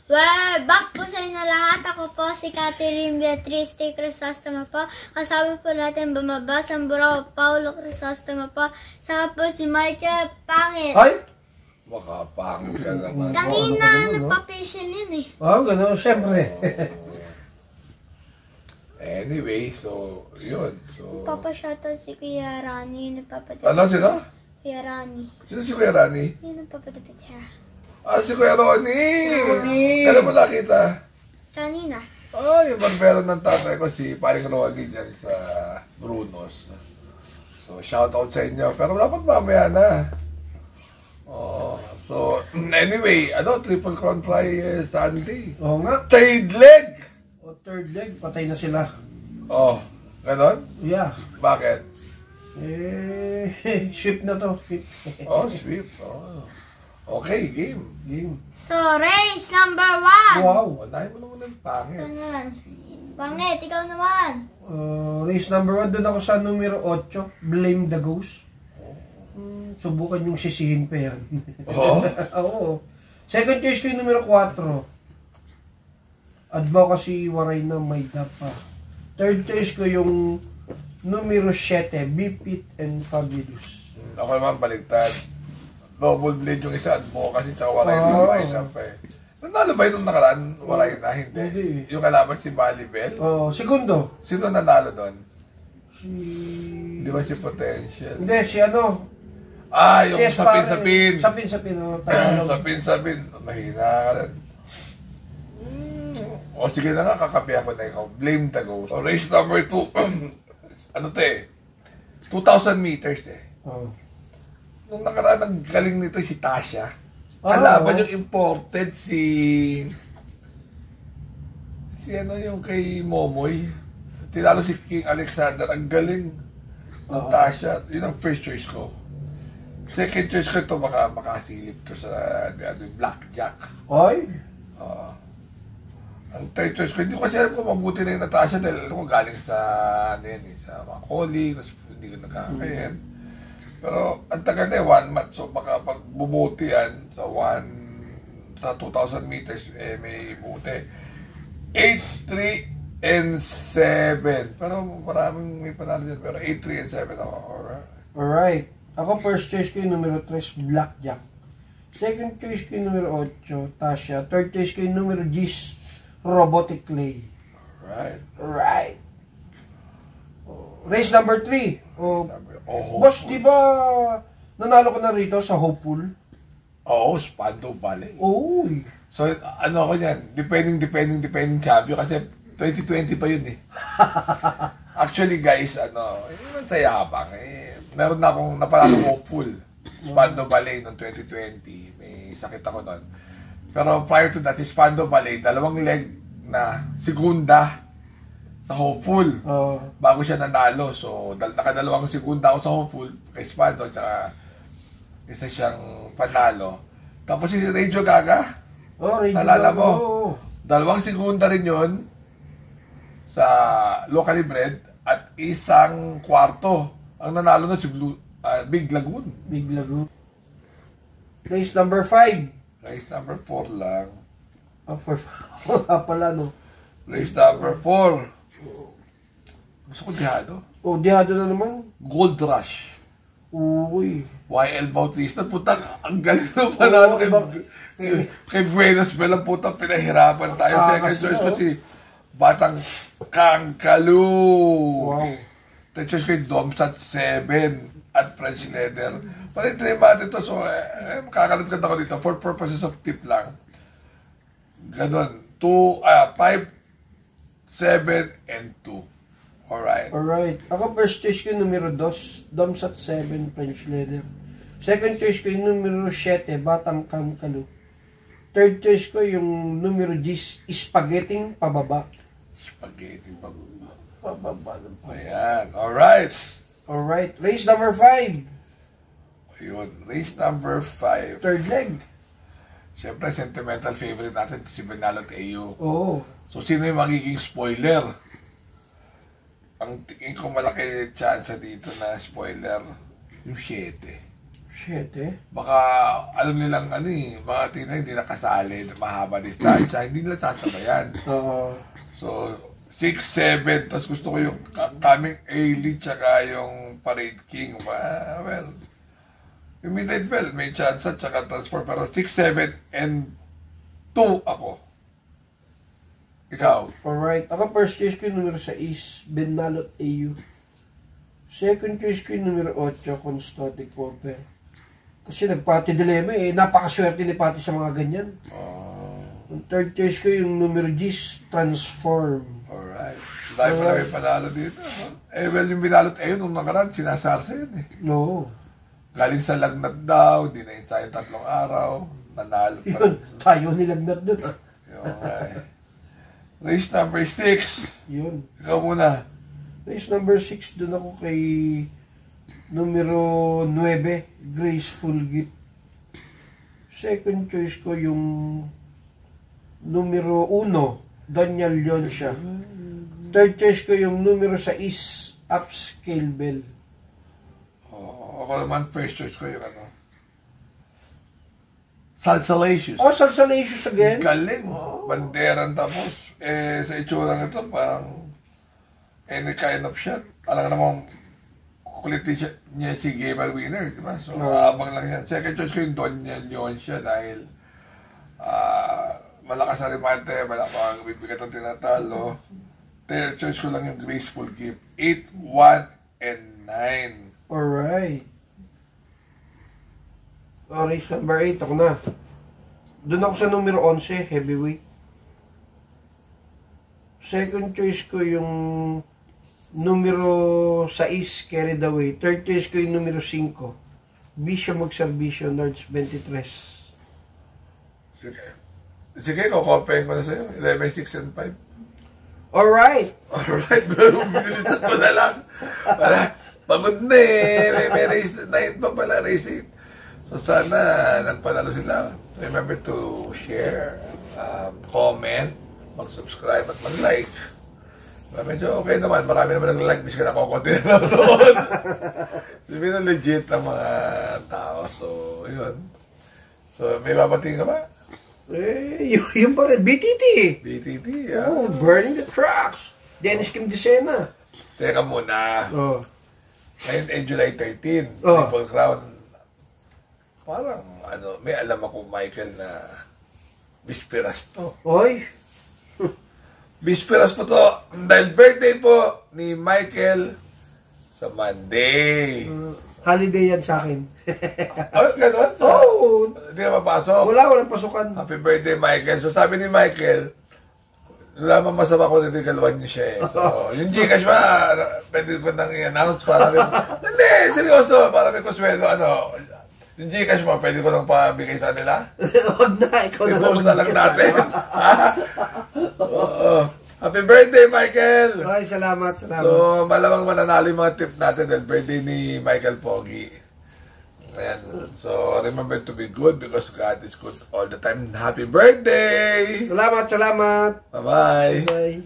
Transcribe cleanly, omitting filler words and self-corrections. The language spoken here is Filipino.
Well, back po sa inyo lahat. Ako po si Catherine Beatriz T. Crisostoma po. Kasama po natin bumaba sa Burao, Paulo Crisostoma po. Saka po si Michael Pangit. Ay! Baka pangit ka naman. Kanina, nagpa-facial yun eh. Gano'n, syempre. Anyway, so, yun. So, Nagpapa-shoutout si Kuya Rani. ano sila? Kuya Rani. Sino si Kuya Rani? Yun nagpapadapit siya. Si Kuya Ronnie! Kailan mo nakita? Kanina. Yung barbero ng tatay ko, si Paring Ronnie dyan sa Brunos. So, shoutout sa inyo. Pero dapat mamaya na. So, anyway, Triple Crown Fry Sunday. Oo nga. Third leg! Third leg, patay na sila. Ganon? Yeah. Bakit? Sweep na to. Sweep. Okay, game. So, race number 1. Wow. Dahil mo naman ng pangit. Ano naman? Pangit, ikaw naman. Race number 1, doon ako sa numero 8, Blame the Ghost. Subukan yung sisihin pa yan. Oo. Second choice ko yung numero 4. Advocacy Waray na May Dapa. Third choice ko yung numero 7, Bipit and Fabulous. Ako naman baligtad. Double blade yung isa, advocacy sa Waray na May Dapa eh. Nanalo ba yung nakaraan? Waray na, hindi. Hindi. Yung kalaban si Balibel? Segundo. Sino nanalo doon? Si... Di ba si Potential? Hindi, si ano? Yung sapin-sapin. Sapin-sapin. Sapin-sapin. Mahina ka rin. Sige na nga, kakapihan ko na ikaw. Blame the Ghost. So, race number 2. 2,000 meters eh. Nung nakaraan, ang galing nito si Tasha. Kalaban yung imported yung kay Momoy. Tinalo si King Alexander. Ang galing ng Tasha. Yun ang first choice ko. Second choice ko ito, makasilip to sa Blackjack. Ay? Ang third choice ko, hindi ko kasi alam kung mabuti na yung Natasha dahil alam ko galing sa Macaulay, tapos hindi ko nakakain. Pero ang tagal na 1 month, so baka pag bumuti yan sa 2,000 meters, may buti. 8, 3, and 7. Pero maraming may panalo dyan, pero 8, 3, and 7 ako. Alright. Ako first choice ko yung numero 3, Blackjack. Second choice ko yung numero 8, Tasha. Third choice ko yung numero 10, Robotic Clay. Right. Race number 3. Boss, di ba nanalo ko na rito sa Hopeful? Oo, Spando Valley. So, ako yan, depending champion kasi 2020 pa yun eh. Actually guys, yun sa yabang eh. Meron na akong napalalong Hopeful. Spando Valley noong 2020. May sakit ako noon. Pero prior to that, si Spando Valley, 2 leg na segunda sa Hopeful. Bago siya nanalo. So, nakadalawang segunda ako sa Hopeful kay Spando, tsaka isa siyang panalo. Tapos si Radio Gaga, nalala mo, 2 segunda rin yun sa locally bred at 1 kwarto. Ang nanalo na si Big Lagoon. Race number 5. Race number 4 lang. 4 pala, no? Race number 4. Gusto ko Dihado. Dihado na naman. Gold Rush. YL Bautista. Putang, ang galing na pala. Kay Buenos Bell, putang, pinahirapan tayo. Second choice ko si Batang Kangkalu. Third choice ko yung Domsat 7 at French Leather. Palitrim natin ito. So, makakalatkat ako dito. For purposes of tip lang. Ganon. 5, 7, and 2. Alright. Ako first choice ko yung numero 2, Domsat 7, French Leather. Second choice ko yung numero 7, Batang Kangkalu. Third choice ko yung numero 10, Spaghetti Pababa. Ayan. Alright. Race number 5. Ayun. Race number 5. Third leg. Siyempre, sentimental favorite natin si Benalot AU. Oo. So, sino yung magiging spoiler? Ang tingin ko malaki chance dito na spoiler, yung 7. 7. Baka, alam nilang mga tina hindi nakasali, mahaba distansya, hindi nila sasabayan. Oo. So, 6, 7, tapos gusto ko yung kaming A-Lead, tsaka yung Parade King. Well, yung Midnight Bell, may chance at tsaka transfer, pero 6, 7, and 2 ako. Ikaw? Alright. Ako first choice ko yung numero 6, Benalot AU. Second choice ko yung numero 8, Constotic Popper. Kasi nagpati dilemma napakaswerte ni Pati sa mga ganyan. Yung third choice ko yung numero 10, Transform. Alright. Dahil pa na may panalo dito. Well, yung binalot nung nakaraan, sinasarsa yun No. Galing sa lagnat daw, di na ensayo 3 araw, nanalo pa Yun, tayo nilagnat dun. Okay. Race number 6. Yun. Ikaw muna. Race number 6, dun ako kay numero 9, Graceful Gift. Second choice ko yung numero 1, Daniel Leoncia. Third choice ko yung numero 6, Upscale Bell. Ako naman, first choice ko yung Salsalacious. Oh, Salsalacious again? Galing. Banderan tapos. Sa itsura nito, parang any kind of shot. Alam naman, kulit niya si Gamer Winner, di ba? So, abang lang yan. Second choice ko yung Daniel Leoncia dahil malakas na remate, malakang bibigat ang tinatalo. Third choice ko lang yung Graceful Gift. 8, 1, and 9. Alright. Race number 8, ako na. Doon ako sa numero 11, Heavyweight. Second choice ko yung numero 6, Carried Away. Third choice ko yung numero 5, Bisyo Magserbisyo, Nerds 23. Sige, kukompayin ko na sa'yo. 11, 6, and 5. Alright. Alright, pero bilisan ko na lang. Pagod na May race 9 pa pala, race 8. So sana nagpanalo sila. Remember to share, comment, mag-subscribe at mag-like. Medyo okay naman. Marami naman nag-like. Bis ka na kukunti na naman. Sabi na legit ang mga tao. So, yun. So, may babating ka ba? Yung pa rin. BTT. BTT, yeah. Oh, Burning the Tracks. Dennis Kim Decena. Teka muna. Oh. Ngayon, July 13, Oh. Triple Crown. Parang, may alam ako, Michael, na bisperas to. Oy. Bisperas po to. Dahil birthday po ni Michael sa Monday. Holiday yan sa akin. Oh, gano'n? So, Oh. hindi ka mapasok. Walang pasukan. Happy birthday, Michael. So, sabi ni Michael, lamang masama ko na tigalwan niyo siya eh. So, yung Gcash ba, pwede ko nang i-announce para may... Hindi, seryoso, para may kuswelo, yung Gcash mo, pwede ko nang pabigay sa nila? Huwag na, ikaw na I-post na lang natin. Oo. Happy birthday, Michael! Ay, salamat. So, malamang mananalo yung mga tip natin dahil birthday ni Michael Pogi. Ayan. So, remember to be good because God is good all the time. Happy birthday! Salamat. Bye-bye! Bye.